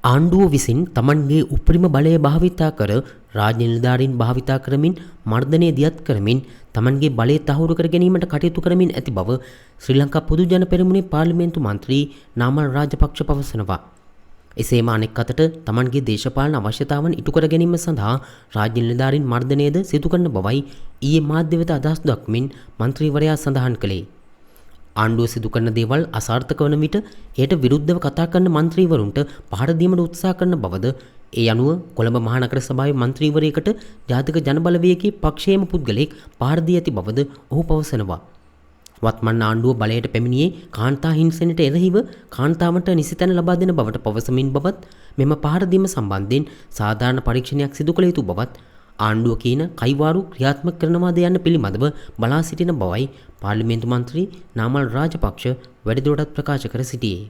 ආණ්ඩුව විසින් තමන්ගේ උපරිම බලය භාවිතා කර රාජ්‍ය නිලධාරීන් භාවිතා කරමින් මර්ධනය දියත් කරමින් තමන්ගේ බලය තහවුරු කර ගැනීමට කටයුතු කරමින් ඇති බව ශ්‍රී ලංකා පොදු ජන පෙරමුණේ පාර්ලිමේන්තු මන්ත්‍රී නාමල් රාජපක්ෂ පවසනවා. එසේම අනෙක් අතට තමන්ගේ දේශපාලන අවශ්‍යතාවන් ඉටු කර ගැනීම සඳහා රාජ්‍ය නිලධාරීන් මර්ධනයද සිදු කරන බවයි ඊයේ මාධ්‍ය වෙත අදහස් දක්වමින් මන්ත්‍රීවරයා සඳහන් කළේ. ආණ්ඩුව සිදු කරන දේවල් අසාර්ථක වන විට එයට විරුද්ධව කතා කරන මන්ත්‍රීවරුන්ට පහර දීමට උත්සාහ කරන බවද ඒ අනුව කොළඹ මහනගර සභාවේ මන්ත්‍රීවරයෙකුට ජාතික ජනබලවේගයේ පක්ෂයේම පුද්ගලයෙක් පහර දී ඇති බවද ඔහු පවසනවා. වත්මන් ආණ්ඩුව බලයට පැමිණියේ කාන්තා හිංසනයට එරෙහිව කාන්තාවන්ට නිසිතැන ලබා දෙන බවට පවසමින් බවත් මෙම පහර දීම සම්බන්ධයෙන් සාධාරණ පරීක්ෂණයක් සිදු කළ යුතු බවත් ආණ්ඩුව කියන කයිවාරු ක්‍රියාත්මක කරනවාද යන්න පිළිබඳව බලා සිටින බවයි පාර්ලිමේන්තු මන්ත්‍රී නාමල් රාජපක්ෂ වැඩිදුරටත් ප්‍රකාශ කර සිටියේ.